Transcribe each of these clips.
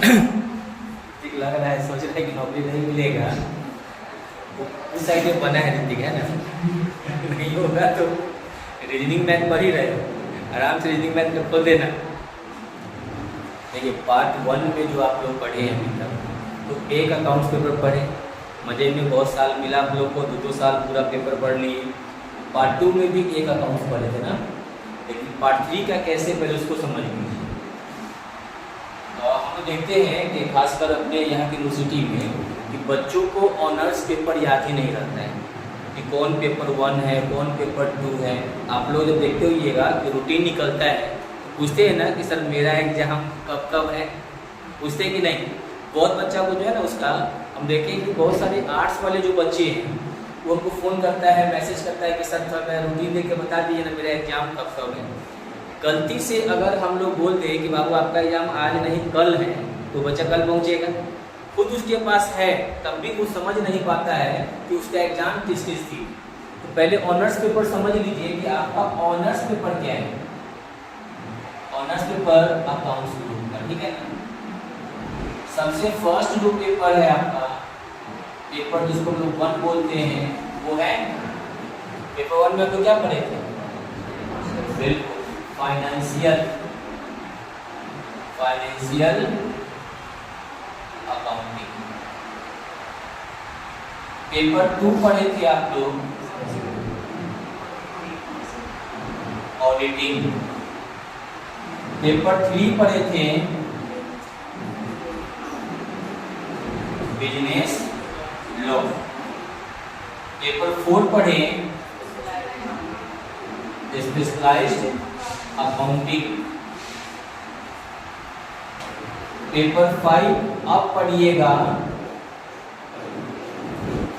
ऋतिक लग रहा है, सोच रहा है कि नौकरी नहीं मिलेगा, वो उस साइड में बना है ऋतिक, है ना। नहीं होगा तो रीजनिंग मैथ पढ़ ही रहे हो, आराम से रीजनिंग मैथ में खोल देना। देखिए पार्ट 1 में जो आप लोग पढ़े हैं अभी तक, तो एक अकाउंट्स पेपर पढ़े, मजे में बहुत साल मिला आप लोग को, 2 साल पूरा पेपर पढ़ लिए। पार्ट 2 में भी एक अकाउंट्स पढ़े थे ना, लेकिन पार्ट 3 का कैसे पहले उसको समझ लीजिए। हम लोग देखते हैं कि खासकर अपने यहाँ की यूनिवर्सिटी में कि बच्चों को ऑनर्स पेपर याद ही नहीं रहता है कि कौन पेपर 1 है, कौन पेपर 2 है। आप लोग जब देखते होइएगा कि रूटीन निकलता है, पूछते हैं ना कि सर मेरा एग्जाम कब कब है, पूछते हैं कि नहीं। बहुत बच्चा को जो है ना उसका, हम देखें कि बहुत सारे आर्ट्स वाले जो बच्चे हैं वो हमको फ़ोन करता है, मैसेज करता है कि सर थोड़ा रूटीन देख के बता दीजिए ना मेरा एग्जाम कब कब है। गलती से अगर हम लोग बोल दें कि बाबू आपका एग्जाम आज नहीं कल है, तो बच्चा कल पहुँचेगा। खुद उसके पास है तब भी वो समझ नहीं पाता है कि उसका एग्जाम किस किस थी। तो पहले ऑनर्स पेपर समझ लीजिए कि आपका ऑनर्स पेपर क्या है। ऑनर्स पेपर अकाउंट्स ग्रुप का, ठीक है ना। सबसे फर्स्ट जो पेपर है आपका, पेपर जिसको लोग 1 बोलते हैं, वो है पेपर 1 में तो क्या पढ़े थे? बिल्कुल, फाइनेंशियल अकाउंटिंग। पेपर 2 पढ़े थे आप लोग ऑडिटिंग। पेपर 3 पढ़े थे बिजनेस लॉ। पेपर 4 पढ़े स्पेशलाइज्ड अकाउंटिंग। पेपर 5 अब पढ़िएगा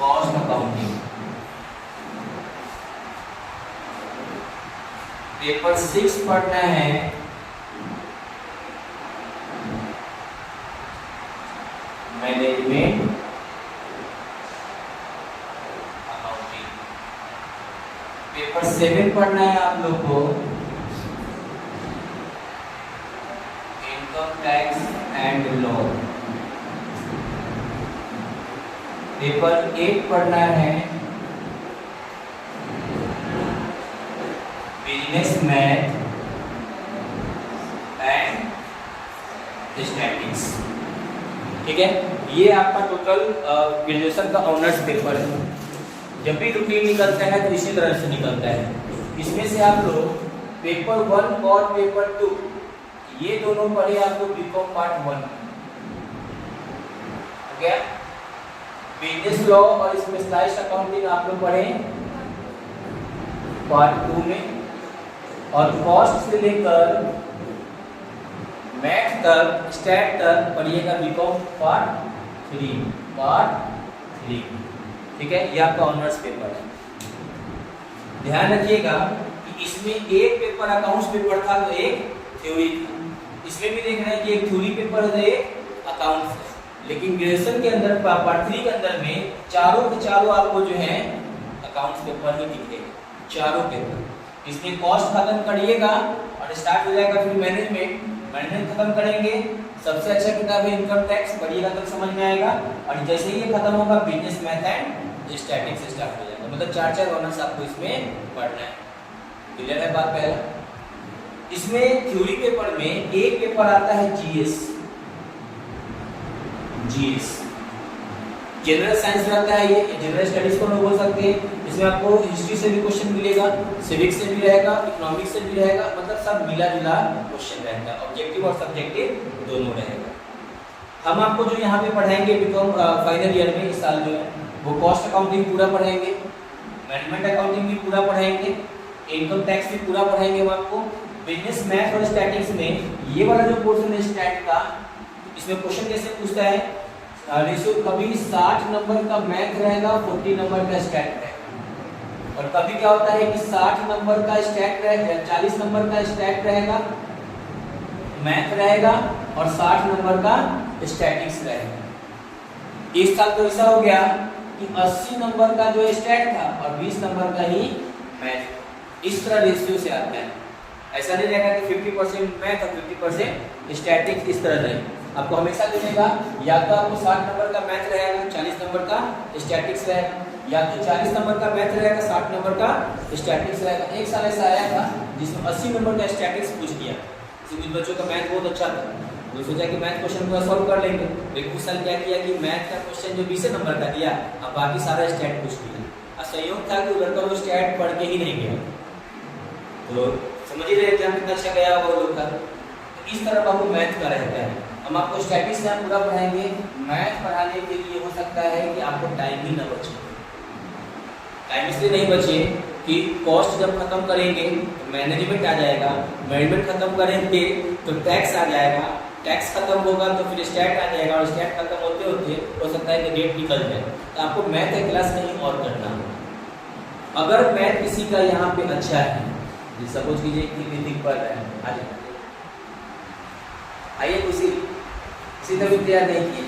कॉस्ट अकाउंटिंग। पेपर 6 पढ़ना है मैनेजमेंट अकाउंटिंग। पेपर 7 पढ़ना है आप लोग को income tax and law. Paper 8 पढ़ना है बिजनेस मैथ एंड स्टैटिक्स, ठीक है। ये आपका टोटल ग्रेजुएशन का ऑनर्स पेपर है। जब भी रूटीन निकलता है तो इसी तरह से निकलता है। इसमें से आप लोग पेपर 1 और पेपर 2 ये दोनों पढ़े आप लोग BCom part 1, okay. Business law और स्पेशलाइज्ड अकाउंटिंग आप लोग पढ़े पार्ट 2 में, और कॉस्ट से लेकर मैथ तक, स्टैट तक पढ़िएगा बीकॉम पार्ट 3, ठीक है। ये आपका ऑनर्स पेपर है। ध्यान रखिएगा कि इसमें एक पेपर अकाउंट्स पेपर था तो एक थ्योरी था। इसमें भी देख रहे हैं कि एक थ्योरी पेपर है, एक अकाउंट्स है। लेकिन ग्रेजुएशन के अंदर पार्ट 3 के अंदर में चारों के चारों आपको जो है अकाउंट्स पेपर ही दिखेगा, चारों पेपर। इसमें कॉस्ट खत्म करिएगा और स्टार्ट हो जाएगा फिर मैनेजमेंट खत्म करेंगे। सबसे अच्छा किताब है इनकम टैक्स, पढ़िएगा तब समझ में आएगा। और जैसे ही ये खत्म होगा business math and statics start हो जाएगा। मतलब 4 ऑनर्स आपको इसमें पढ़ना है। क्लियर है बात? पहला इसमें थ्योरी पेपर में एक पेपर आता है जीएस, जनरल साइंस रहता है, ये जनरल स्टडीज को हम बोल सकते हैं। इसमें आपको हिस्ट्री से भी क्वेश्चन मिलेगा, सिविक्स से भी रहेगा, इकोनॉमिक्स से भी रहेगा, मतलब सब मिला जुला क्वेश्चन रहेगा। ऑब्जेक्टिव और सब्जेक्टिव दोनों रहेगा। हम आपको जो यहाँ पे पढ़ाएंगे बीकॉम फाइनल ईयर में इस साल जो है वो कॉस्ट अकाउंटिंग पूरा पढ़ाएंगे, मैनेजमेंट अकाउंटिंग भी पूरा पढ़ाएंगे, इनकम टैक्स भी पूरा पढ़ाएंगे हम आपको। बिजनेस मैथ और स्टैटिक्स में ये वाला जो पोर्शन है स्टैट का, इसमें क्वेश्चन कैसे पूछता है, रेशियो कभी 60 नंबर का मैथ रहेगा, 40 नंबर का स्टैट रहेगा। और कभी क्या होता है कि 60 नंबर का स्टैट रहेगा, 40 नंबर का स्टैट रहेगा, मैथ रहेगा, और 60 नंबर का स्टैटिक्स रहेगा। इस साल तो ऐसा हो गया कि 80 नंबर का जो स्टैट था और 20 नंबर का ही मैथ। इस तरह रेशियो से आता है। ऐसा नहीं रहेगा कि 50% मैथ और 50% स्टैटिक्स, इस तरह नहीं। आपको हमेशा मिलेगा या तो आपको 60 नंबर का मैथ रहेगा, 40 नंबर का स्टैटिक्स रहेगा, या तो 40 नंबर का मैथ रहेगा, 60 नंबर का स्टैटिक्स रहेगा। एक साल ऐसा आया था जिसमें 80 नंबर का स्टैटिक्स पूछ दिया, कुछ बच्चों का मैथ बहुत अच्छा था, तो सोचा कि मैथ क्वेश्चन पूरा सॉल्व कर लेंगे। लेकिन उस साल क्या किया कि मैथ का क्वेश्चन जो 20 नंबर का दिया, अब बाकी सारा स्टैट पूछ दिया। और संयोग था कि लड़का वो स्टैट पढ़ के ही नहीं गया, तो समझ ही रहे थे हम कितना अच्छा गया वो लोग का। तो इस तरह आपको मैथ का रहता है। हम आपको स्टैटिक्स में पूरा पढ़ाएंगे। मैथ पढ़ाने के लिए हो सकता है कि आपको टाइम ही ना बचे। टाइम इसलिए नहीं बचे कि कॉस्ट जब खत्म करेंगे तो मैनेजमेंट आ जाएगा, मैनेजमेंट खत्म करेंगे तो टैक्स आ जाएगा, टैक्स खत्म होगा तो फिर स्टैट आ जाएगा, और स्टैट खत्म होते होते हो सकता है कि डेट निकल जाए। तो आपको मैथ का क्लास कहीं और करना होगा। अगर मैथ किसी का यहाँ पे अच्छा है, सपोज कीजिए कि नीति पढ़ रहे हैं, आ जाए आइए किसी तरह तैयार नहीं किए,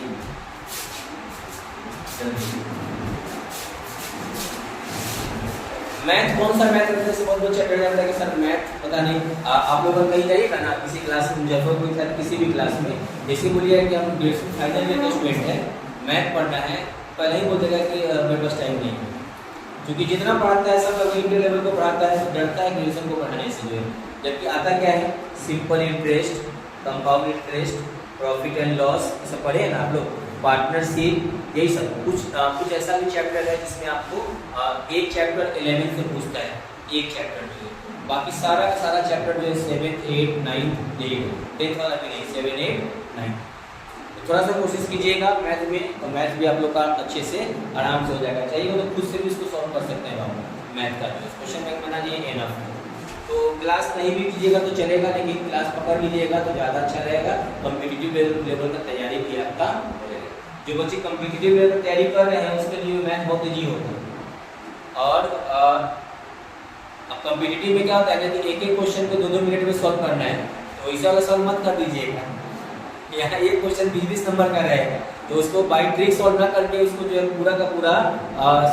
मैथ कौन सा मैथ रखने से बहुत बच्चा डर जाता है कि सर मैथ पता नहीं। आप लोग कहीं जाइएगा ना किसी क्लास में, मुजफ्फरपुर के साथ किसी भी क्लास में, जैसे बोलिए कि हम 150 फाइनल ईयर के स्टूडेंट है, मैथ पढ़ना है, पहले ही बोल देगा कि मेरे पास टाइम नहीं है। क्योंकि जितना पढ़ाता है सब लोग इंटर लेवल को पढ़ाता है, तो डरता है ग्रेजुएशन को पढ़ाने से जो है। जबकि आता क्या है, simple interest, compound interest, profit and loss, सब पढ़े हैं ना आप लोग, पार्टनरशिप, यही सब कुछ ऐसा भी चैप्टर है जिसमें आपको एक चैप्टर 11 से पूछता है, एक चैप्टर जो है। बाकी सारा का सारा चैप्टर जो है 7, 8, 9, 10th वाला भी नहीं, 7, 8, 9। तो थोड़ा सा कोशिश कीजिएगा मैथ में, तो मैथ भी आप लोग का अच्छे से आराम से हो जाएगा। चाहिए तो खुद से भी इसको सॉल्व कर सकते हैं आप मैथ का। क्वेश्चन बैंक बना दिए एनफ। तो क्लास नहीं भी कीजिएगा तो चलेगा, लेकिन क्लास पकड़ लीजिएगा तो ज़्यादा अच्छा रहेगा। कॉम्पिटिटिव लेवल का तैयारी भी आपका हो जाएगा। जो बच्चे कॉम्पिटिटिव लेवल की तैयारी कर रहे हैं उसके लिए मैथ बहुत ईजी होता है। और अब कॉम्पिटिटिव में क्या होता है कि एक एक क्वेश्चन को 2-2 मिनट में सॉल्व करना है, तो ऐसा वाला सॉल्व मत कर दीजिएगा। यहाँ एक क्वेश्चन 20-20 नंबर का रहेगा, तो उसको बाई ट्रिक सॉल्व ना करके उसको जो है पूरा का पूरा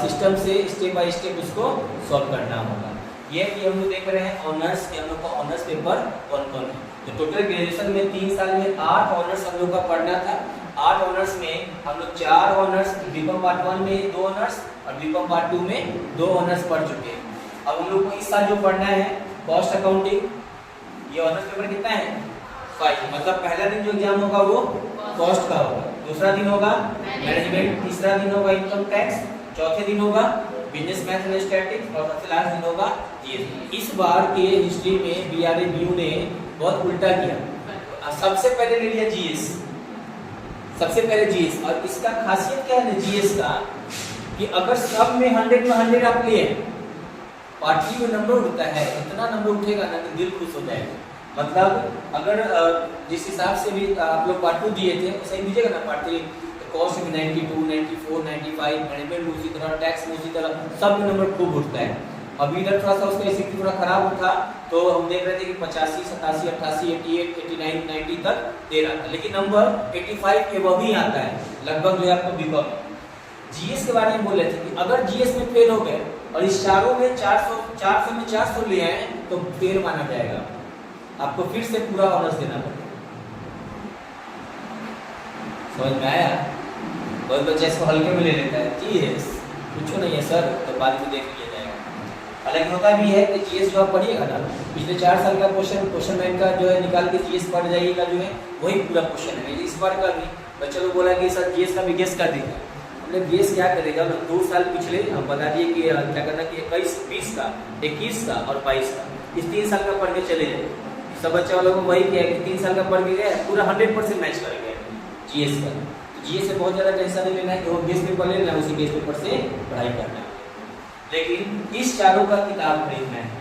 सिस्टम से स्टेप बाय स्टेप उसको सॉल्व करना होगा। ये कि हम लोग देख रहे हैं ऑनर्स के, हम लोग का ऑनर्स पेपर कौन-कौन है। तो टोटल ग्रेजुएशन में 3 साल में 8 ऑनर्स हम लोग का पढ़ना था। 8 ऑनर्स में हम लोग 4 ऑनर्स, बीकॉम पार्ट 1 में 2 ऑनर्स और बीकॉम पार्ट 2 में 2 ऑनर्स पढ़ चुके हैं। अब हम लोग को इस साल जो पढ़ना है कॉस्ट अकाउंटिंग, ये ऑनर्स पेपर कितना है 5। मतलब पहला दिन जो एग्जाम होगा वो कॉस्ट का होगा, दूसरा दिन होगा मैनेजमेंट, तीसरा दिन होगा इनकम टैक्स, चौथे दिन होगा बिजनेस मैथ एंड स्टैटिस्टिक्स और सबसे लास्ट दिन होगा जीएस। इस बार के हिस्ट्री में बीआरए ने बहुत उल्टा किया। सबसे पहले ले लिया जीएस, सबसे पहले जीएस। और इसका खासियत क्या है जीएस का कि अगर सब में 100 में 100 आप लिए, पार्टी में नंबर उठता है, इतना नंबर उठेगा ना कि दिल खुश हो जाएगा। मतलब अगर जिस हिसाब से भी आप लोग पार्ट 2 दिए थे सही दीजिएगा ना पार्ट 3, कॉस्ट में 92, 94, 95, मैनेजमेंट उसी तरह, टैक्स में उसी तरह, सब में नंबर खूब उठता है। अभी इधर थोड़ा सा उसका स्थिति थोड़ा खराब था, तो हम देख रहे थे कि 85, 87, 88, 88, 89, 90 तक दे रहा था, लेकिन नंबर 85 के वो भी आता है लगभग जो है आपको बीकॉम। जीएस के बारे में बोल रहे थे कि अगर जीएस में फेल हो गए और इस चारों में 400 में 400 ले आए तो फेल माना जाएगा, आपको फिर से पूरा ऑनर्स देना पड़ेगा। समझ में आया? बहुत बच्चा इसको हल्के में ले लेता है, जीएस कुछ नहीं है सर, तो बाद में देख लिया जाएगा। हालांकि होता भी है कि जीएस जो आप पढ़िएगा ना, पिछले 4 साल का क्वेश्चन बैंक का जो है निकाल के जीएस पढ़ जाइएगा, जो है वही पूरा क्वेश्चन है। इस बार का भी बच्चों को बोला कि सर जीएस का भी गेस कर दीजिए। हमने गेस क्या करेगा, 2 साल पिछले हम बता दिए कि क्या करना कि 21, 20 का, 21 का और 22 का, इस 3 साल का पढ़ के चले जाए। सब बच्चा वालों को वही किया कि 3 साल का पढ़ के गया, पूरा 100% मैच कर गया जीएस का। जीएस से बहुत ज़्यादा टेंशन नहीं लेना है कि वो गेस पेपर ले लेना, उसी गेस पेपर से पढ़ाई करना है। लेकिन इस चारों का किताब खरीदना है,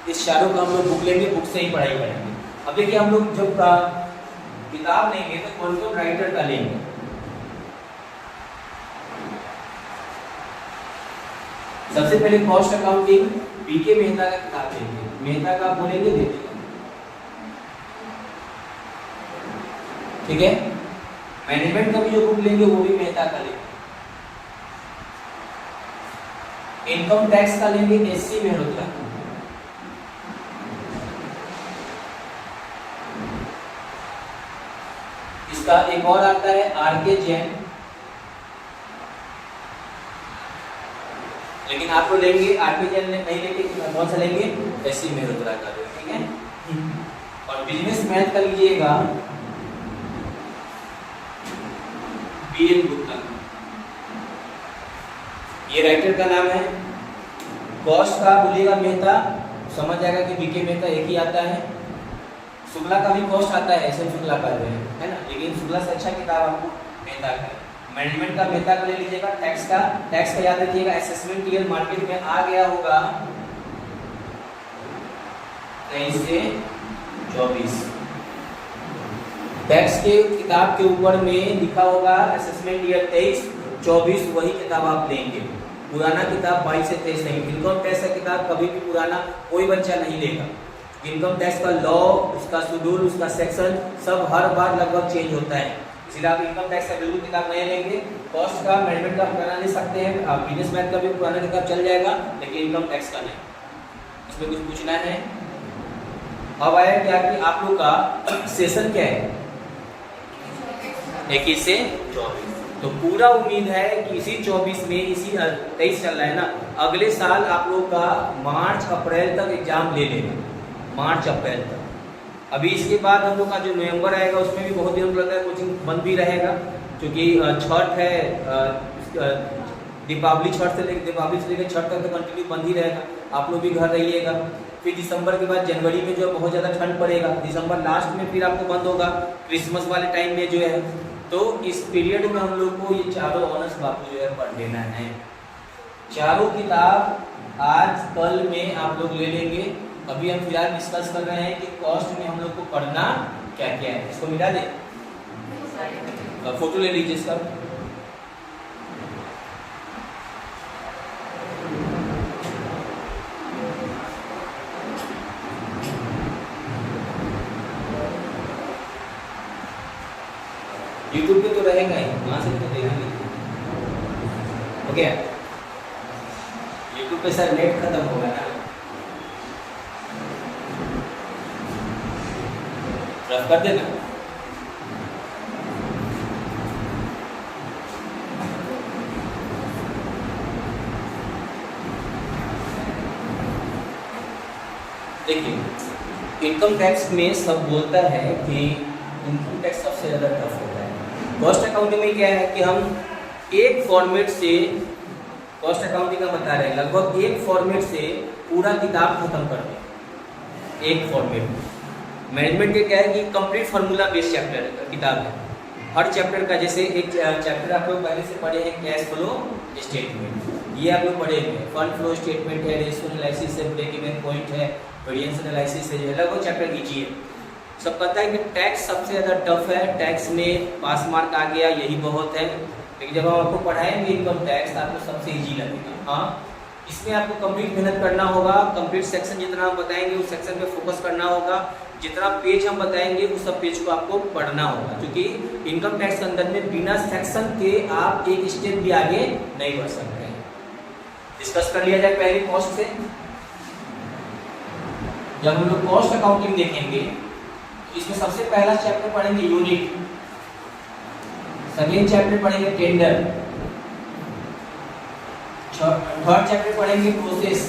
इस चारों का हम लोग बुक लेंगे, बुक से ही पढ़ाई करेंगे। अब देखिए हम लोग जब किताब लेंगे तो कौन राइटर का लेंगे। सबसे पहले कॉस्ट अकाउंटिंग बीके मेहता का किताब लेंगे, मेहता का बोलेंगे दे देगा, ठीक है। मैनेजमेंट का भी जो बुक लेंगे वो भी मेहता का लेंगे। इनकम टैक्स का लेंगे एससी मेहरोत्रा, उसका एक और आता है आरके जैन, लेकिन आप लोग लेंगे आरके जैन नहीं लेके कौन सा लेंगे, एससी मेहरोत्रा का, ठीक है। और बिजनेस मैथ का लीजिएगा बीएन गुप्ता, ये राइटर का नाम है। कॉस्ट का बोलिएगा मेहता, समझ जाएगा कि बीके मेहता एक ही आता है। शुक्ला का भी कॉस्ट आता है, ऐसे शुक्ला का है ना, लेकिन शुक्ला से अच्छा किताब आपको मेहता का है। मैनेजमेंट का मेहता का ले लीजिएगा। टैक्स का याद रखिएगा, असेसमेंट ईयर मार्केट में आ गया होगा 23 से 24। टैक्स के किताब के ऊपर में लिखा होगा असेसमेंट ईयर 23-24, वही किताब आप लेंगे। पुराना किताब 22 से 23 नहीं। इनकम टैक्स का किताब कभी भी पुराना कोई बच्चा नहीं लेगा। इनकम टैक्स का लॉ, उसका शेड्यूल, उसका सेक्शन सब हर बार लगभग चेंज होता है, इसलिए आप इनकम टैक्स का बिल्कुल किताब नहीं लेंगे। कॉस्ट का, मैनेजमेंट का पुराना ले सकते हैं आप, बिजनेस मैथ का भी पुराना किताब चल जाएगा, लेकिन इनकम टैक्स का नहीं। इसमें कुछ पूछना है? अब आया क्या कि आप लोग का सेशन क्या है, 21 से 24। तो पूरा उम्मीद है कि इसी 24 में, इसी 23 चल रहा है ना, अगले साल आप लोग का मार्च अप्रैल तक एग्जाम ले लेगा, मार्च अप्रैल तक। अभी इसके बाद हम लोग का जो नवंबर आएगा उसमें भी बहुत दिन लगता है, कोचिंग बंद भी रहेगा, क्योंकि छठ है, दीपावली छठ से लेकर छठ तक तो कंटिन्यू बंद ही रहेगा। आप लोग भी घर रहिएगा। फिर दिसंबर के बाद जनवरी में जो बहुत ज़्यादा ठंड पड़ेगा, दिसंबर लास्ट में फिर आपको बंद होगा, क्रिसमस वाले टाइम में जो है। तो इस पीरियड में हम लोग को ये चारों ऑनर्स बापू जो है पढ़ लेना है। चारों किताब आज कल में आप लोग ले लेंगे। अभी हम फिलहाल डिस्कस कर रहे हैं कि कॉस्ट में हम लोग को पढ़ना क्या क्या है। इसको मिला दे, फोटो ले लीजिए इसका। यूट्यूब पे तो रहेगा ही, वहां से तो देखा नहीं। ओके, यूट्यूब पे सर नेट खत्म होगा ना, रफ कर देना। देखिए, इनकम टैक्स में सब बोलता है कि इनकम टैक्स सबसे ज़्यादा टफ होता है। कॉस्ट अकाउंटिंग में क्या है कि हम एक फॉर्मेट से, कॉस्ट अकाउंटिंग का बता रहे हैं, लगभग एक फॉर्मेट से पूरा किताब खत्म करते हैं, एक फॉर्मेट। मैनेजमेंट के क्या है कि कंप्लीट फार्मूला बेस्ड चैप्टर किताब है। हर चैप्टर का, जैसे एक चैप्टर आप लोग पहले से पढ़े हैं कैश फ्लो स्टेटमेंट, ये आप लोग पढ़े हैं। फंड फ्लो स्टेटमेंट है, रेशियो एनालिसिस है, ब्रेक इवन पॉइंट है, वेरिएंस एनालिसिस है, जो है लगभग चैप्टर कीजिए। सब पता है कि टैक्स सबसे ज़्यादा टफ है। टैक्स में पास मार्क आ गया यही बहुत है, लेकिन जब हम आपको पढ़ाएंगे इनकम टैक्स तो आपको सबसे ईजी लगेगा। हाँ, इसमें आपको कंप्लीट मेहनत करना होगा। कंप्लीट सेक्शन जितना हम बताएंगे उस सेक्शन पे फोकस करना होगा। जितना पेज हम बताएंगे उस सब पेज को आपको पढ़ना होगा, क्योंकि इनकम टैक्स के अंदर में बिना सेक्शन के आप एक स्टेप भी आगे नहीं बढ़ सकते हैं। डिस्कस कर लिया जाए पहले कॉस्ट से। जब हम लोग कॉस्ट अकाउंटिंग देखेंगे, इसमें सबसे पहला चैप्टर पढ़ेंगे यूनिट, सेकेंड चैप्टर पढ़ेंगे टेंडर, थर्ड चैप्टर पढ़ेंगे प्रोसेस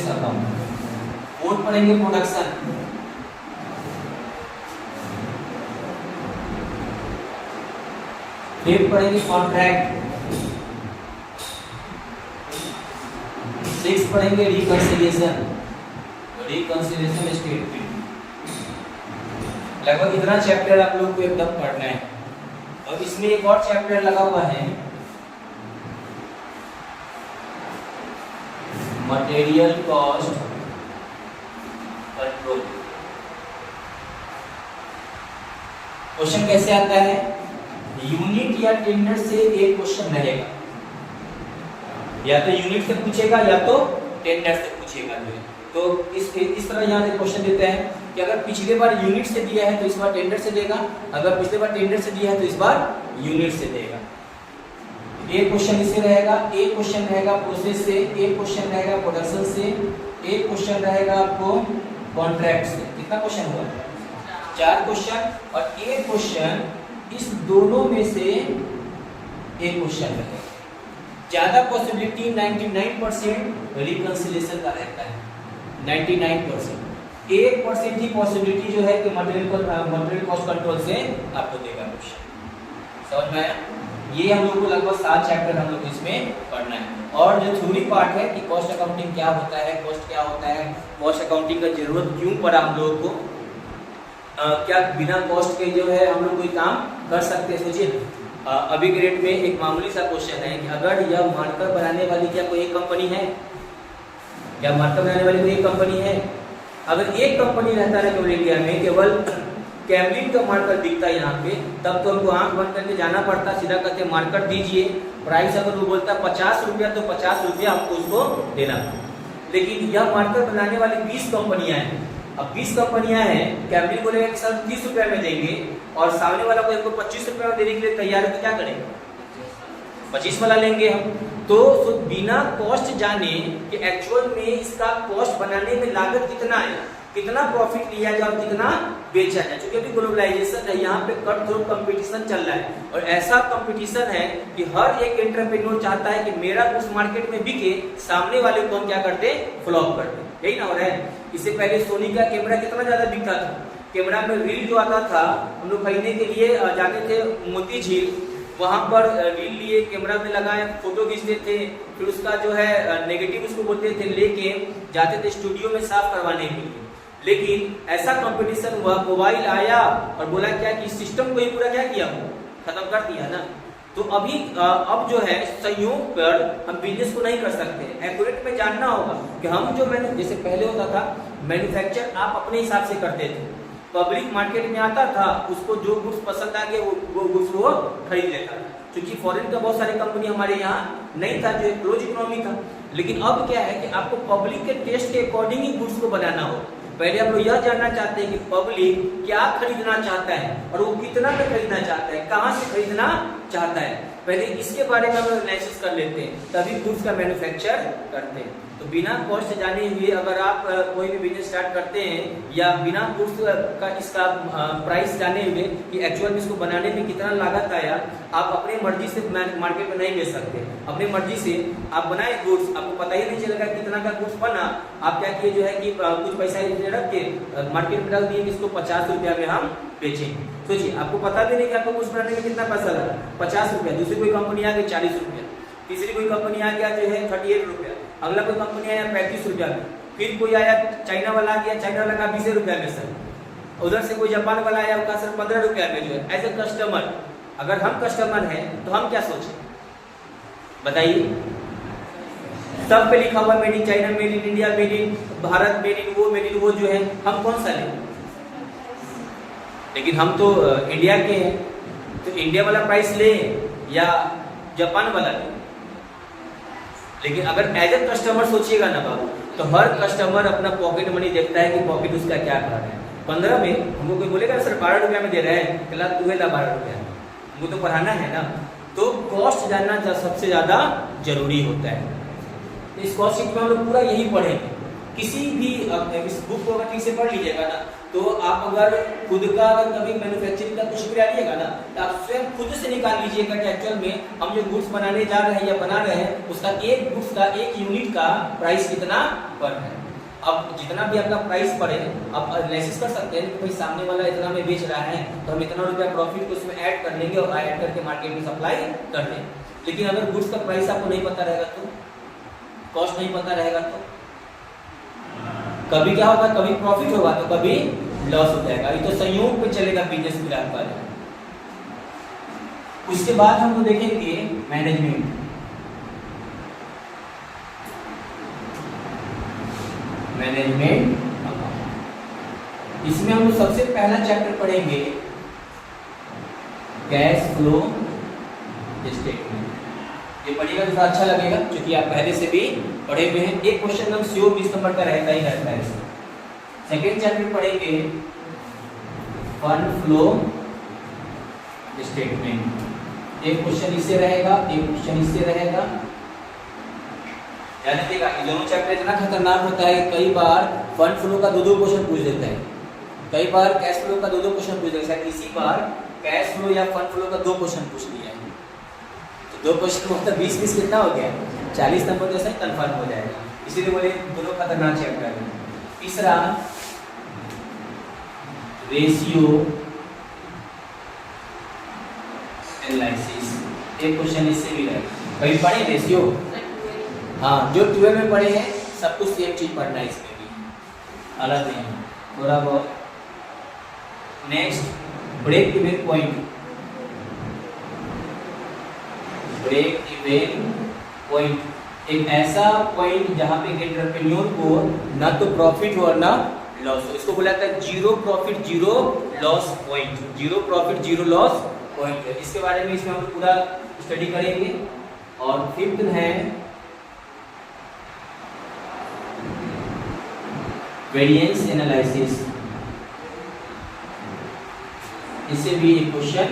अकाउंट, फोर्थ पढ़ेंगे प्रोडक्शन, फिफ्थ पढ़ेंगे कॉन्ट्रैक्ट, सिक्स पढ़ेंगे रिकंसिलिएशन स्टेटमेंट। लगभग इतना चैप्टर आप लोग को एकदम पढ़ना है। और इसमें एक और चैप्टर लगा हुआ है मटेरियल कॉस्ट कंट्रोल। क्वेश्चन कैसे आता है? यूनिट या टेंडर से एक क्वेश्चन रहेगा, या तो यूनिट से पूछेगा या तो टेंडर से पूछेगा। तो इस तरह यहाँ से क्वेश्चन देते हैं कि अगर पिछले बार यूनिट से दिया है तो इस बार टेंडर से देगा, अगर पिछले बार टेंडर से दिया है तो इस बार यूनिट से देगा। एक क्वेश्चन इससे रहेगा, एक क्वेश्चन रहेगा प्रोसेस से, एक क्वेश्चन रहेगा प्रोडक्शन से, एक क्वेश्चन रहेगा आपको कॉन्ट्रैक्ट से। कितना क्वेश्चन हुआ? 4 क्वेश्चन और एक क्वेश्चन इस दोनों में से एक क्वेश्चन रहेगा। ज्यादा पॉसिबिलिटी 99% रिकंसिलिएशन का रहता है, 99%। 1% ही पॉसिबिलिटी जो है कि मटेरियल कॉस्ट कंट्रोल से आपको देगा क्वेश्चन। समझ में आया? ये हम लोग को लगभग 7 चैप्टर हम लोग इसमें पढ़ना है। और जो थ्योरी पार्ट है कि कॉस्ट अकाउंटिंग क्या होता है, कॉस्ट क्या होता है, कॉस्ट अकाउंटिंग का जरूरत क्यों पड़ा हम लोग को, क्या बिना कॉस्ट के जो है हम लोग कोई काम कर सकते हैं। सोचिए अभी के डेट में एक मामूली सा क्वेश्चन है कि अगर यह मार्कर बनाने वाली क्या कोई एक कंपनी है, क्या मार्कर बनाने वाली कोई एक कंपनी है? अगर एक कंपनी रहता है केवल इंडिया में, केवल कैमलिन का मार्कर दिखता है यहाँ पे, तब तो हमको आंख बंद करके जाना पड़ता, सीधा कहते मार्कर दीजिए, प्राइस अगर वो बोलता है 50 रुपया तो 50 रुपया आपको उसको देना। लेकिन यह मार्कर बनाने वाली 20 कंपनियां हैं। अब 20 कंपनियां हैं, कैमलिन बोलेगा कि सर 30 रुपया में देंगे और सामने वाला को हमको 25 रुपया में देने के लिए तैयार है, तो क्या करेंगे? 25 वाला लेंगे हम। तो बिना कॉस्ट जाने कि एक्चुअल में इसका कॉस्ट बनाने में लागत कितना है, कितना प्रॉफिट लिया जाए और कितना बेचा जाए। क्योंकि अभी ग्लोबलाइजेशन है, यहाँ पे कट थ्रू कंपटीशन चल रहा है और ऐसा कंपटीशन है कि हर एक एंटरप्रेन्योर चाहता है कि मेरा उस मार्केट में बिके, सामने वाले को हम क्या करते हैं, फ्लॉप करते हैं। यही ना हो रहा है। इससे पहले सोनी का कैमरा कितना ज्यादा बिकता था, कैमरा में रील जो आता था, हम लोग खरीदने के लिए जाते थे मोती झील, वहां पर रील लिए कैमरा में लगाए फोटो खींचते थे, फिर उसका जो है नेगेटिव उसको बोलते थे, लेके जाते थे स्टूडियो में साफ करवाने के लिए। लेकिन ऐसा कंपटीशन हुआ, मोबाइल आया और बोला क्या कि सिस्टम को ही पूरा क्या किया, खत्म कर दिया ना। तो अभी अब जो है संयोग पर हम बिजनेस को नहीं कर सकते, एक्यूरेट में जानना होगा कि हम जो मैंने जैसे पहले होता था मैन्युफैक्चर आप अपने हिसाब से करते थे, पब्लिक मार्केट में आता था, उसको जो गुड्स पसंद आ गए वो गुड्स वो खरीद लेता था। क्योंकि फॉरेन का बहुत सारे कंपनी हमारे यहाँ नहीं था, जो क्लोज इकोनॉमी था। लेकिन अब क्या है कि आपको पब्लिक के टेस्ट के अकॉर्डिंग ही गुड्स को बनाना हो। पहले हम लोग यह जानना चाहते हैं कि पब्लिक क्या खरीदना चाहता है और वो कितना में खरीदना चाहता है, कहाँ से खरीदना चाहता है, पहले इसके बारे में हम एनालिसिस कर लेते हैं, तभी गुड्स का मैन्युफैक्चर करते हैं। तो बिना कॉस्ट जाने हुए अगर आप कोई भी बिजनेस स्टार्ट करते हैं या बिना गुड्स का इसका प्राइस जाने हुए कि एक्चुअल में इसको बनाने में कितना लागत आया, आप अपने मर्जी से मार्केट में नहीं बेच सकते। अपनी मर्जी से आप बनाए गुड्स, आपको पता ही नहीं चलेगा कितना का गुड्स बना, आप क्या किए जो है कि कुछ पैसा रख के मार्केट में डाल दिए कि इसको 50 रुपया में हम बेचेंगे। सोचिए आपको पता भी नहीं कि आपको गुड्स बनाने में कितना पैसा लगा, 50 रुपया। दूसरी कोई कंपनी आ गई 40 रुपया, तीसरी कोई कंपनी आ गया जो है 38 रुपया, अगला कोई कंपनी आया 35 रुपया में, फिर कोई आया चाइना वाला आ गया, चाइना वाला का 20 रुपया में सर, उधर से कोई जापान वाला आया उसका सर 15 रुपया में जो है। एज ए कस्टमर अगर हम कस्टमर हैं तो हम क्या सोचें बताइए? सब पे लिखा हुआ made in China, made in India, made in Bharat, made in वो जो है, हम कौन सा लें? लेकिन हम तो इंडिया के हैं, तो इंडिया वाला प्राइस लें या जापान वाला लें? लेकिन अगर एज ए कस्टमर सोचिएगा ना बाबू, तो हर कस्टमर अपना पॉकेट मनी देखता है कि पॉकेट उसका क्या कर रहा है। 15 में हमको कोई बोलेगा सर 12 रुपया में दे रहे हैं, क्लास 12 रुपया, हमको तो पढ़ाना है ना। तो कॉस्ट जानना सबसे ज्यादा जरूरी होता है। इस कॉस्ट शीट में हम लोग पूरा यही पढ़ेंगे। किसी भी इस बुक को अगर ठीक से पढ़ लीजिएगा ना, तो आप अगर खुद का अगर कभी मैन्युफैक्चरिंग का कुछ भी आइएगा ना, तो आप स्वयं खुद से निकाल लीजिएगा कि एक्चुअल में हम जो गुड्स बनाने जा रहे हैं या बना रहे हैं, उसका एक गुड्स का एक यूनिट का प्राइस कितना पर है। अब जितना भी आपका प्राइस पड़े, आप एनालिसिस कर सकते हैं कि भाई सामने वाला इतना में बेच रहा है, तो हम इतना रुपया प्रॉफिट को उसमें ऐड कर लेंगे और ऐड करके मार्केट में सप्लाई कर लेंगे। लेकिन अगर गुड्स का प्राइस आपको नहीं पता रहेगा, तो कॉस्ट नहीं पता रहेगा, तो कभी क्या होगा, कभी प्रॉफिट होगा तो कभी लॉस हो जाएगा। ये तो संयोग पे चलेगा बिजनेस में आपका। उसके बाद हम लोग देखेंगे मैनेजमेंट। मैनेजमेंट इसमें हम लोग सबसे पहला चैप्टर पढ़ेंगे कैश फ्लो स्टेटमेंट। ये पढ़िएगा तो अच्छा लगेगा, क्योंकि आप पहले से भी पढ़े हुए हैं। एक क्वेश्चन हम सीओ 20 नंबर का रहता ही रहता है। सेकेंड चैप्टर पढ़ेंगे फंड फ्लो स्टेटमेंट। एक क्वेश्चन इससे रहेगा, एक क्वेश्चन इससे रहेगा। ध्यान रखिएगा, ये दोनों चैप्टर इतना खतरनाक होता है कि कई बार फंड फ्लो का 2-2 क्वेश्चन पूछ देता है। कई बार कैश फ्लो का 2 क्वेश्चन पूछ देगा, शायद इसी बार कैश फ्लो या फंड फ्लो का 2 क्वेश्चन पूछ लिया है, तो 2 क्वेश्चन मतलब 20 कितना हो गया, 40 नंबर तो ऐसा कन्फर्म हो जाएगा। इसीलिए बोले दोनों खतरनाक चैप्टर है। तीसरा रेशियो एनालिसिस, एक क्वेश्चन इससे भी है, कभी पढ़े रेशियो? हाँ, जो 12 में पढ़े हैं सब कुछ सेम चीज पढ़ना है, इसमें भी अलग नहीं है थोड़ा बहुत। Next break even point, break even point एक ऐसा पॉइंट जहां पे एंटरप्रेन्योर को ना तो प्रॉफिट हो और ना लॉस हो, इसको बोला जाता है zero profit zero loss point, zero profit zero loss point है। इसके बारे में इसमें हम पूरा स्टडी करेंगे। और फिफ्थ है वेरिएंस एनालिसिस, इससे भी एक क्वेश्चन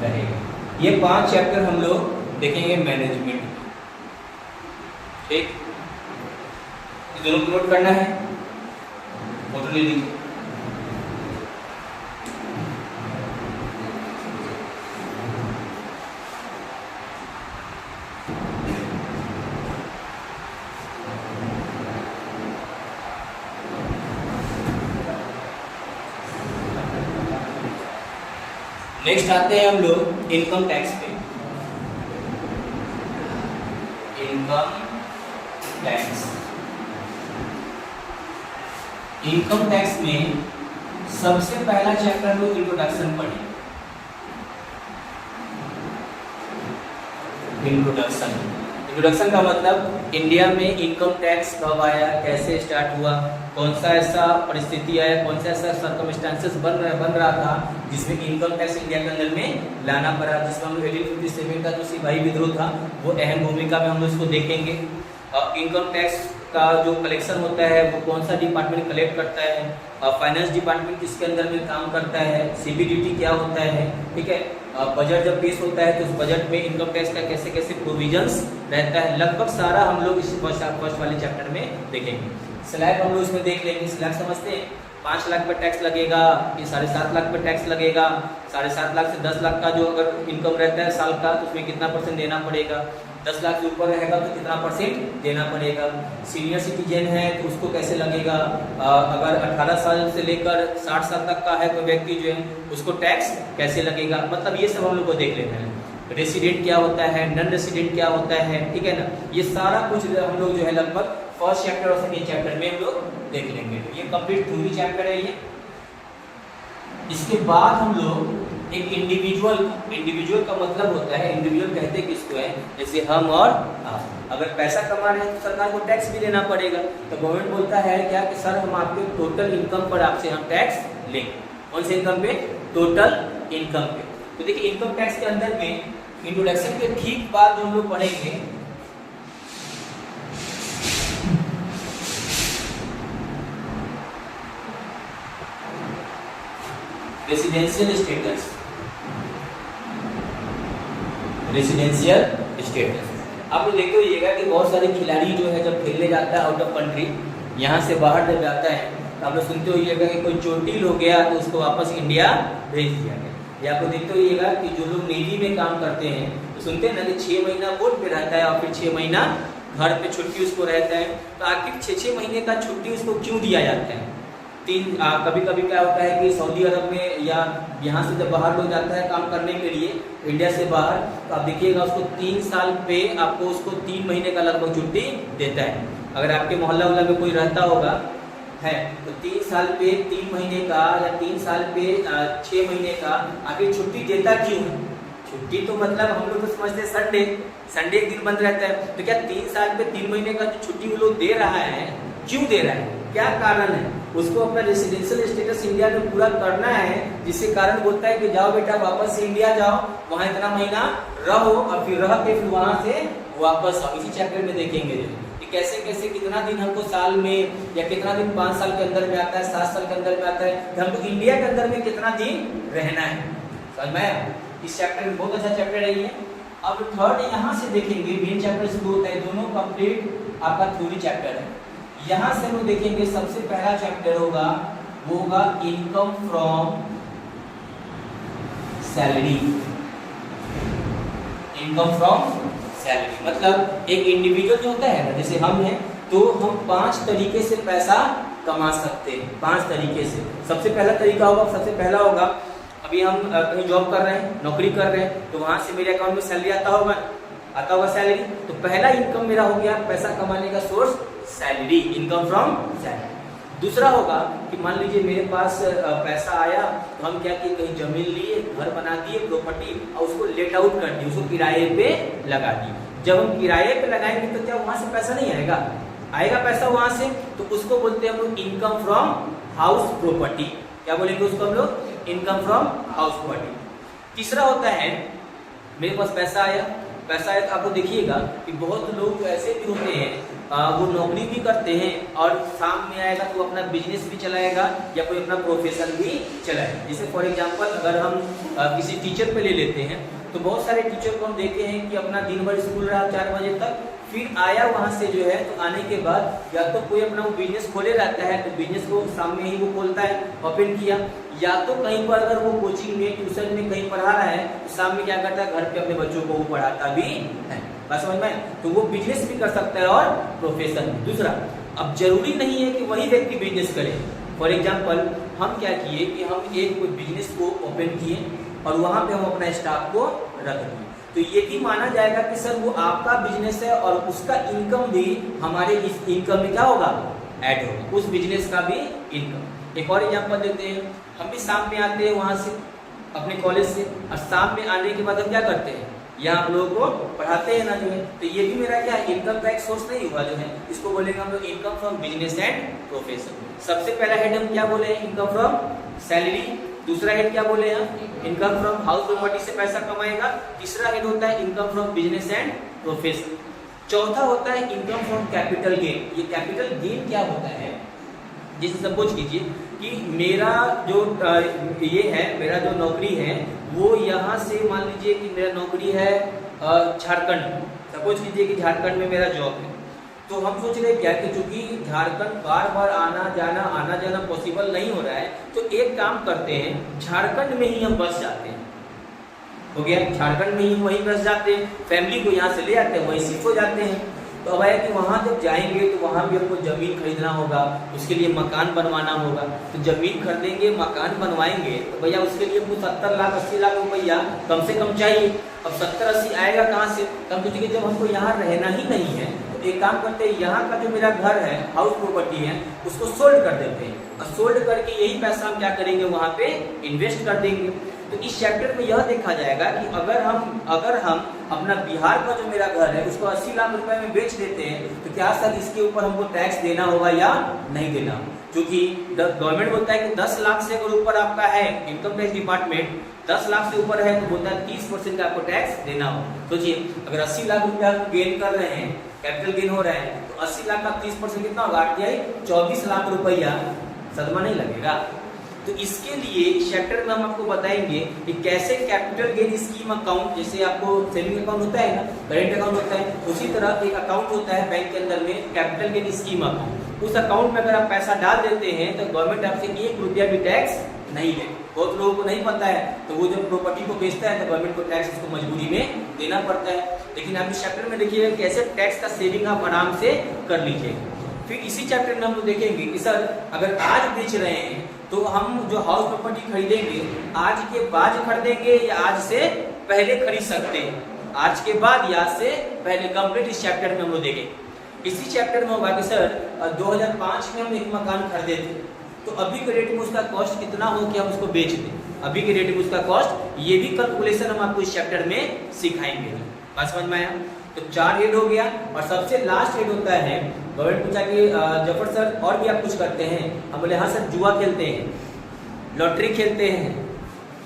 रहेगा। ये 5 चैप्टर हम लोग देखेंगे मैनेजमेंट, ठीक, ये दोनों को नोट करना है, फोटो ले लीजिए। नेक्स्ट आते हैं हम लोग इनकम टैक्स पे। इनकम टैक्स, इनकम टैक्स में सबसे पहला चैप्टर हम लोग इंट्रोडक्शन पढ़े। इंट्रोडक्शन का मतलब इंडिया में इनकम टैक्स कब आया, कैसे स्टार्ट हुआ, कौन सा ऐसा परिस्थिति आया, कौन सा ऐसा सर्कमस्टांसेस बन रहा था जिसमें इनकम टैक्स इंडिया के अंदर में लाना पड़ा, जिसमें हम लोग 1857 का जो सिपाही विद्रोह था वो अहम भूमिका में हम लोग इसको देखेंगे। इनकम टैक्स का जो कलेक्शन होता है वो कौन सा डिपार्टमेंट कलेक्ट करता है, फाइनेंस डिपार्टमेंट किसके अंदर में काम करता है, सीबीडीटी क्या होता है, ठीक है, बजट जब पेश होता है तो उस बजट में इनकम टैक्स का कैसे कैसे प्रोविजंस रहता है, लगभग सारा हम लोग इस फर्स्ट वाले चैप्टर में देखेंगे। स्लैब हम लोग इसमें देख लेंगे। स्लैब समझते हैं, 5 लाख पे टैक्स लगेगा, ये 7.5 लाख पे टैक्स लगेगा, 7.5 लाख से 10 लाख का जो अगर इनकम रहता है साल का तो उसमें कितना % देना पड़ेगा, 10 लाख से ऊपर रहेगा तो कितना % देना पड़ेगा, सीनियर सिटीजन है तो उसको कैसे लगेगा, अगर 18 साल से लेकर 60 साल तक का है कोई व्यक्ति जो है उसको टैक्स कैसे लगेगा, मतलब ये सब हम लोग को देख लेना है। रेसिडेंट क्या होता है, नॉन रेसिडेंट क्या होता है, ठीक है ना, ये सारा कुछ हम लोग जो है लगभग फर्स्ट चैप्टर और सेकेंड चैप्टर में हम लोग देख लेंगे। तो ये कंप्लीट थ्योरी चैप्टर है ये। इसके बाद हम लोग एक इंडिविजुअल का मतलब होता है, इंडिविजुअल कहते किसको है, जैसे हम और आप अगर पैसा कमा रहे हैं तो सरकार को टैक्स भी देना पड़ेगा, तो गवर्नमेंट बोलता है क्या कि सर हम आपके टोटल इनकम पर आपसे हम टैक्स लेंगे। कौन से इनकम पे? टोटल इनकम पे। तो देखिए इनकम टैक्स के अंदर में इंट्रोडक्शन के ठीक बाद जो हम लोग पढ़ेंगे रेसिडेंशियल स्टेटस। रेसिडेंशियल स्टेटस आप लोग देखते होइएगा कि बहुत सारे खिलाड़ी जो है जब खेलने जाता है आउट ऑफ कंट्री, यहाँ से बाहर जब जाता है तो आप लोग सुनते होइएगा कि कोई चोटिल हो गया तो उसको वापस इंडिया भेज दिया गया। या आप लोग देखते होइएगा कि जो लोग नेवी में काम करते हैं तो सुनते हैं ना कि 6 महीना बोर्ड पे रहता है और फिर 6 महीना घर पे छुट्टी उसको रहता है। तो आखिर 6 महीने का छुट्टी उसको क्यों दिया जाता है? कभी कभी क्या होता है कि सऊदी अरब में या यहाँ से जब बाहर लोग जाता है काम करने के लिए इंडिया से बाहर, तो आप देखिएगा उसको 3 साल पे आपको उसको 3 महीने का लगभग छुट्टी देता है। अगर आपके मोहल्ला वल्ला में कोई रहता होगा है तो 3 साल पे 3 महीने का या 3 साल पे 6 महीने का आखिर छुट्टी देता क्यों है? छुट्टी तो मतलब हम लोग तो समझते हैं संडे एक दिन बंद रहता है, तो क्या 3 साल पे 3 महीने का जो छुट्टी वो लोग दे रहा है, क्यों दे रहा है, क्या कारण है? उसको अपना रेसिडेंशियल स्टेटस इंडिया में पूरा करना है, जिससे कारण बोलता है कि जाओ बेटा वापस से इंडिया जाओ, वहाँ इतना महीना रहो और फिर रह के फिर वहाँ से वापस आओ। इसी चैप्टर में देखेंगे कि कैसे कैसे कितना दिन हमको साल में या कितना दिन 5 साल के अंदर में आता है, 7 साल के अंदर में आता है, कि हमको इंडिया के अंदर में कितना दिन रहना है। समझ में? इस चैप्टर में बहुत अच्छा चैप्टर है ये। अब थर्ड यहाँ से देखेंगे, मेन चैप्टर शुरू होता है, दोनों कंप्लीट आपका थ्योरी चैप्टर है। यहाँ से हम देखेंगे सबसे पहला चैप्टर होगा वो होगा income from salary. Income from salary मतलब एक इंडिविजुअल जो होता है ना, जैसे हम हैं तो हम 5 तरीके से पैसा कमा सकते हैं, 5 तरीके से। सबसे पहला तरीका होगा, सबसे पहला होगा अभी हम कहीं जॉब कर रहे हैं, नौकरी कर रहे हैं, तो वहां से मेरे अकाउंट में सैलरी आता होगा सैलरी। तो पहला इनकम मेरा हो गया, पैसा कमाने का source salary, income from salary. दूसरा होगा कि मान लीजिए मेरे पास पैसा आया तो हम क्या किए, कहीं जमीन लिए, घर बना दिए, प्रॉपर्टी, और उसको लेट आउट कर दिए, उसको किराए पे लगा दिए। जब हम किराए पे लगाएंगे तो क्या वहां से पैसा नहीं आएगा? आएगा पैसा वहां से, तो उसको बोलते हैं हम लोग इनकम फ्रॉम हाउस प्रॉपर्टी। क्या बोलेंगे उसको हम लोग? Income from house property. तीसरा होता है मेरे पास पैसा आया तो आपको देखिएगा कि बहुत लोग ऐसे भी होते हैं, वो नौकरी भी करते हैं और शाम में आएगा तो अपना बिजनेस भी चलाएगा या कोई अपना प्रोफेशन भी चलाएगा। जैसे फॉर एग्जांपल अगर हम किसी टीचर पे ले लेते हैं तो बहुत सारे टीचर को हम देखे हैं कि अपना दिन भर स्कूल रहा 4 बजे तक, फिर आया वहाँ से जो है, तो आने के बाद या तो कोई अपना वो बिजनेस खोले रहता है तो बिजनेस को सामने ही वो खोलता है, ओपन किया, या तो कहीं पर अगर वो कोचिंग में, ट्यूशन में कहीं पढ़ा रहा है तो सामने क्या करता है, घर पे अपने बच्चों को वो पढ़ाता भी है। बात समझ में? तो वो बिजनेस भी कर सकता है और प्रोफेशन भी। दूसरा, अब जरूरी नहीं है कि वही व्यक्ति बिजनेस करे। फॉर एग्जाम्पल हम क्या किए कि हम एक कोई बिजनेस को ओपन किए और वहाँ पे हम अपना स्टाफ को रख दिए, तो ये भी माना जाएगा कि सर वो आपका बिजनेस है और उसका इनकम भी हमारे इस इनकम में क्या होगा, ऐड होगा, उस बिजनेस का भी इनकम। एक और एग्जांपल देते हैं, हम भी शाम में आते हैं वहाँ से अपने कॉलेज से, और शाम में आने के बाद हम क्या करते हैं, यहाँ आप लोगों को पढ़ाते हैं ना जो है, तो ये भी मेरा क्या इनकम का एक सोर्स नहीं हुआ जो है, इसको बोलेंगे हम लोग income from business and profession. सबसे पहला हेड हम क्या बोले, इनकम फ्रॉम सैलरी। दूसरा हेड क्या बोले हम, इनकम फ्रॉम हाउस प्रॉपर्टी से पैसा कमाएगा। तीसरा हेड होता है income from business and profession. चौथा होता है इनकम फ्रॉम कैपिटल गेन। ये कैपिटल गेन क्या होता है, जैसे सपोज कीजिए कि मेरा जो ये है, मेरा जो नौकरी है वो यहाँ से, मान लीजिए कि मेरा नौकरी है झारखंड, सपोज कीजिए कि झारखंड में मेरा जॉब है, तो हम सोच रहे क्या कि चूंकि झारखंड बार बार आना जाना पॉसिबल नहीं हो रहा है, तो एक काम करते हैं, झारखंड में ही हम बस जाते हैं। हो गया, झारखंड में ही वहीं बस जाते हैं, फैमिली को यहाँ से ले आते हैं, वहीं शिफ्ट हो जाते हैं। तो अब है कि वहाँ जब जाएंगे तो वहाँ भी हमको जमीन खरीदना होगा, उसके लिए मकान बनवाना होगा। तो जमीन खरीदेंगे, मकान बनवाएंगे, तो भैया उसके लिए हमको 70 लाख 80 लाख रुपया कम से कम चाहिए। अब 70-80 आएगा कहाँ से? तब सोचिए जब हमको यहाँ रहना ही नहीं है, तो एक काम करते हैं, यहाँ का जो मेरा घर है, हाउस प्रॉपर्टी है, उसको सोल्ड कर देते हैं, और सोल्ड करके यही पैसा हम क्या करेंगे, वहाँ पे इन्वेस्ट कर देंगे। तो इस चैप्टर में यह देखा जाएगा कि अगर हम अपना बिहार का जो मेरा घर है उसको 80 लाख रुपए में बेच देते हैं, तो क्या सर इसके ऊपर हमको टैक्स देना होगा या नहीं देना? क्योंकि गवर्नमेंट बोलता है कि 10 लाख से अगर ऊपर आपका है, इनकम टैक्स डिपार्टमेंट 10 लाख से ऊपर है तो बोलता है 30% का आपको टैक्स देना हो। सोचिए अगर 80 लाख रुपया गेन कर रहे हैं, कैपिटल गेन हो रहा है, तो 80 लाख का 30% कितना होगा, 24 लाख रुपया, सदमा नहीं लगेगा? तो इसके लिए इस चैप्टर में हम आपको बताएंगे कि कैसे कैपिटल गेन स्कीम अकाउंट, जैसे आपको सेविंग अकाउंट होता है ना, करेंट अकाउंट होता है, उसी तरह एक अकाउंट होता है बैंक के अंदर में, कैपिटल गेन स्कीम अकाउंट। उस अकाउंट में अगर आप पैसा डाल देते हैं तो गवर्नमेंट आपसे 1 रुपया भी टैक्स नहीं ले। बहुत लोगों को नहीं पता है, तो वो जब प्रॉपर्टी को बेचता है तो गवर्नमेंट को टैक्स उसको मजबूरी में देना पड़ता है। लेकिन आप इस चैप्टर में देखिएगा कैसे टैक्स का सेविंग आप आराम से कर लीजिए। फिर इसी चैप्टर में हम लोग देखेंगे कि सर अगर आज बेच रहे हैं तो हम जो हाउस प्रॉपर्टी खरीदेंगे आज के बाद खरीदेंगे या आज से पहले खरीद सकते हैं, आज के बाद या आज से पहले, कंप्लीट इस चैप्टर में हम लोग देखेंगे। इसी चैप्टर में होगा कि सर 2005 में हम एक मकान खरीदे थे, तो अभी के रेट में उसका कॉस्ट कितना हो कि हम उसको बेच दें, अभी के रेट में उसका कॉस्ट, ये भी कैलकुलेशन हम आपको इस चैप्टर में सिखाएंगे। बात समझ में आया? तो 4 हेड हो गया, और सबसे लास्ट हेड होता है, गवर्नमेंट पूछा कि जफर सर और भी आप कुछ करते हैं? हम बोले हाँ सर, जुआ खेलते हैं, लॉटरी खेलते हैं,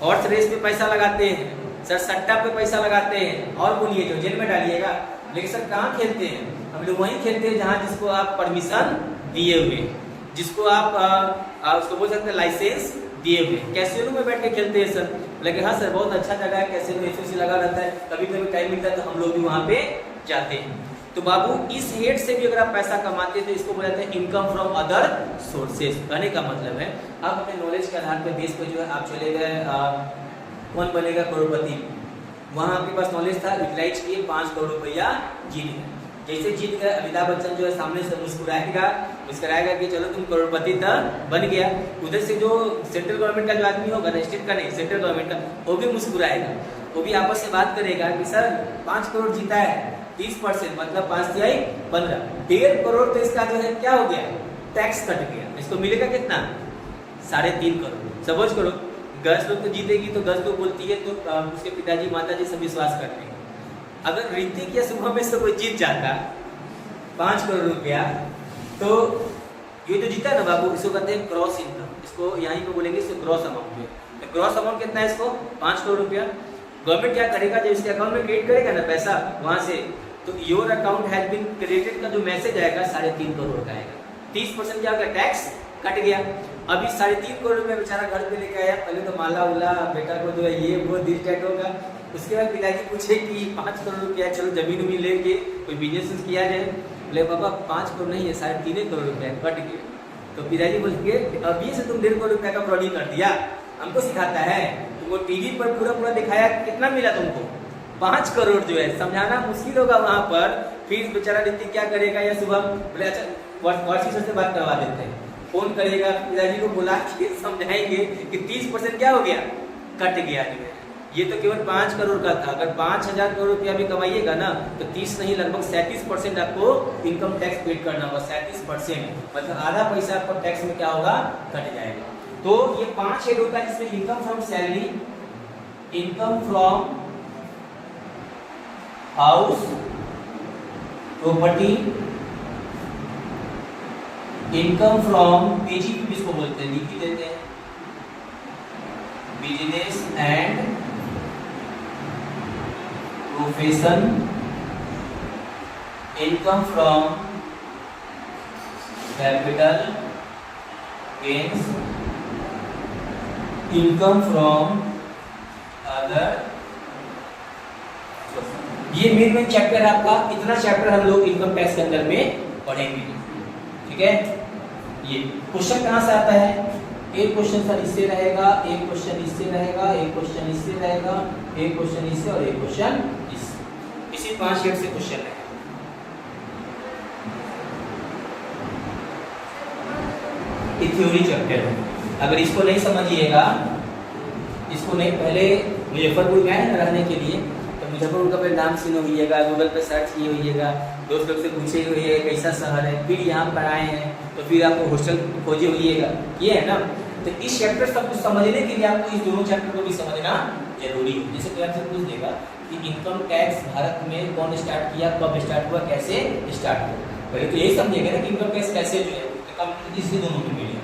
हॉर्स रेस पे पैसा लगाते हैं, सर सट्टा पे पैसा लगाते हैं, और बोलिए जो जेल में डालिएगा। लेकिन सर कहाँ खेलते हैं? हम लोग वहीं खेलते हैं जहाँ जिसको आप परमिशन दिए हुए, जिसको आप उसको बोल सकते हैं लाइसेंस दिए हुए। कैसीनो में बैठ के खेलते हैं सर। लेकिन हाँ सर बहुत अच्छा जगह है, कैसीनो एसोसी लगा रहता है, कभी कभी टाइम मिलता है तो हम लोग भी वहाँ पे जाते हैं। तो बाबू इस हेड से भी अगर आप पैसा कमाते हैं तो इसको बोला जाता है इनकम फ्रॉम अदर सोर्सेज। कहने का मतलब है आप अपने नॉलेज के आधार पर बेस पर जो है आप चले गए कौन बनेगा करोड़पति, वहाँ आपके पास नॉलेज था, यूटिलाइज किए, 5 करोड़ रुपया जीत गए। जैसे जीत गए अमिताभ बच्चन जो है सामने से मुस्कुराएगा कि चलो तुम करोड़पति तो बन गया। उधर से जो सेंट्रल गवर्नमेंट का जो आदमी होगा ना, स्टेट का नहीं सेंट्रल गवर्नमेंट का, वो भी मुस्कुराएगा, वो भी आपस में बात करेगा कि सर 5 करोड़ जीता है, 30% मतलब 5 तिहाई 15, 1.5 करोड़ तो इसका जो है क्या हो गया, टैक्स कट गया। इसको मिलेगा कितना, 3.5 करोड़। सपोज करो गर्ल्स लोग तो जीतेगी तो गर्ल्स लोग बोलती है तो उसके पिताजी माताजी सब विश्वास करते हैं। अगर ऋतिक या शुभम में से कोई जीत जाता 5 करोड़ रुपया, तो ये जो जीता ना बाबू, इसको कहते हैं क्रॉस इनकम। इसको यहीं पे बोलेंगे इसको क्रॉस अमाउंट है। तो क्रॉस अमाउंट कितना है इसको, 5 करोड़ रुपया। गवर्नमेंट क्या करेगा, जब इसके अकाउंट में क्रेडिट करेगा ना पैसा वहां से, तो your account has been credited का जो मैसेज आएगा 3.5 करोड़ का आएगा। 30% क्या होगा, टैक्स कट गया। अभी 3.5 करोड़ रुपया बेचारा घर पे लेके आया, पहले तो माला उला बेटा को जो है ये वो दिल टैट होगा। उसके बाद पिताजी पूछे कि 5 करोड़ रुपया, चलो जमीन उमीन लेके कोई बिजनेस किया जाए। बोले पापा 5 करोड़ नहीं है, 3.5 करोड़ रुपया कट गया। तो पिताजी बोलेंगे अभी से तुम 1.5 करोड़ रुपया का फ्रॉड कर दिया, हमको सिखाता है। तुमको टीवी पर पूरा दिखाया, कितना मिला तुमको, 5 करोड़ जो है। समझाना मुश्किल होगा वहां पर। फिर बेचारा ऋतिक क्या करेगा, या सुबह बोले अच्छा व्हाट्सएप से बात करवा देते हैं, फोन करेगा, पिताजी को बुला के समझाएंगे कि 30% क्या हो गया, कट गया जो है। ये तो केवल 5 करोड़ का था। अगर 5,000 करोड़ रुपया भी कमाइएगा ना, तो 30 नहीं लगभग 37% आपको इनकम टैक्स पेड करना होगा। 37% मतलब आधा पैसा आपको टैक्स में क्या होगा, कट जाएगा। तो ये 5 हेड होता है, जिसमें income from salary, income from house property, income from PGP इसको बोलते हैं, लिख देते हैं, business and profession, income from capital gains, income from other. ये मेन चैप्टर है आपका। इतना चैप्टर हम लोग इनकम टैक्स के अंदर में पढ़ेंगे, ठीक है। ये क्वेश्चन कहाँ से आता है, एक क्वेश्चन सर इससे रहेगा, एक क्वेश्चन इससे रहेगा, एक क्वेश्चन इससे रहेगा, एक क्वेश्चन इससे और एक क्वेश्चन इससे। इसी 5 हेड से क्वेश्चन है। ये थ्योरी चैप्टर है। अगर इसको नहीं समझिएगा, इसको नहीं, पहले मुजफ्फरपुर गए हैं रहने के लिए, तो मुजफ्फरपुर का पहले नाम सुने होइएगा, गूगल पे सर्च किए होइएगा, दोस्त लोग से पूछे हुए कैसा शहर है, फिर यहाँ पर आए हैं तो फिर आपको हॉस्टल खोजे होइएगा, ये है ना। तो इस चैप्टर सब कुछ समझने के लिए आपको इस दोनों चैप्टर को भी समझना जरूरी है। जैसे कोई आपसे पूछ देगा कि इनकम टैक्स भारत में कौन स्टार्ट किया, कब स्टार्ट हुआ, कैसे स्टार्ट हुआ, पहले तो यही समझेगा ना कि इनकम टैक्स कैसे जो है, तो इसलिए दोनों में मिलेगा।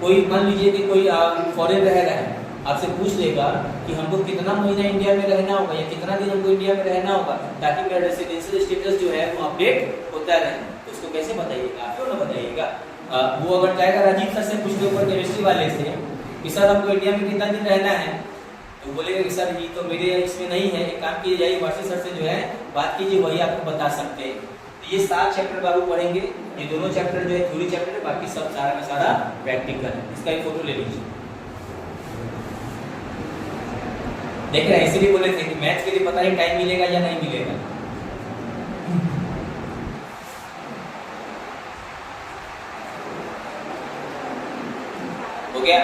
कोई मान लीजिए कि कोई फॉरेन रह रहा है, आपसे पूछ लेगा कि हमको कितना महीना इंडिया में रहना होगा या कितना दिन हमको इंडिया में रहना होगा ताकि मेरा रेसिडेंशियल स्टेटस जो है वो अपडेट होता रहे, तो उसको कैसे बताइएगा, आप क्यों ना बताइएगा। वो अगर जाएगा राजीव सर से पूछ लो, केमिस्ट्री वाले से कि सर हमको इंडिया में कितना दिन रहना है, तो बोलेगा कि सर ये तो मेरे इसमें नहीं है, एक काम कीजिए जाइए वासी सर से जो है बात कीजिए, वही आपको बता सकते हैं। तो ये 7 चैप्टर बाबू पढ़ेंगे। ये दोनों चैप्टर जो है थ्योरी चैप्टर है, बाकी सब सारा का सारा प्रैक्टिकल है। इसका एक फोटो ले लीजिए। देख रहे हैं, इसीलिए बोले थे कि मैथ्स के लिए पता नहीं टाइम मिलेगा या नहीं मिलेगा। हो गया।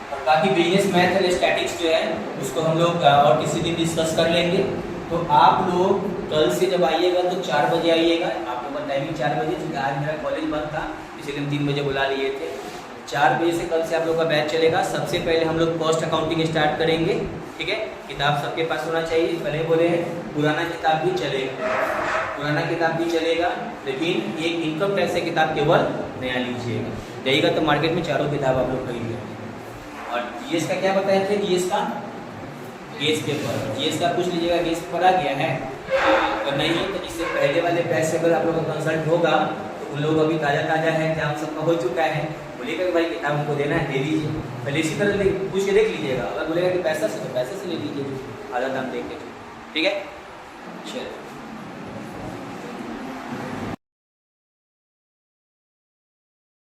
और बाकी बिजनेस मैथ और स्टैटिक्स जो है उसको हम लोग और किसी दिन डिस्कस कर लेंगे। तो आप लोग कल से जब आइएगा तो 4 बजे आइएगा। आप लोगों का टाइमिंग 4 बजे, क्योंकि आज मेरा कॉलेज बंद था इसलिए हम 3 बजे बुला लिए थे। 4 बजे से कल से आप लोग का बैच चलेगा। सबसे पहले हम लोग कॉस्ट अकाउंटिंग स्टार्ट करेंगे, ठीक है। किताब सबके पास होना चाहिए, पहले बोले हैं पुराना किताब भी चलेगा, पुराना किताब भी चलेगा, लेकिन एक इनकम टैक्स से किताब केवल नया लीजिएगा। जाइएगा तो मार्केट में चारों किताब आप लोग खरीद लेंगे। और जीएस का क्या बताए थे, जीएस का गेस पेपर, जीएस का पूछ लीजिएगा, गेस पेपर आ गया है। अगर नहीं तो इससे पहले वाले बैच से अगर आप लोग का कंसल्ट होगा तो उन लोग अभी ताज़ा है, एग्जाम सबका हो चुका है, बोलिएगा कि भाई किताब हमको देना है, दे दीजिए। पहले इसी तरह पूछ के देख लीजिएगा। अगर बोलेगा कि पैसा से, तो पैसे से ले लीजिए, आधा दाम देख के, ठीक है। चलिए।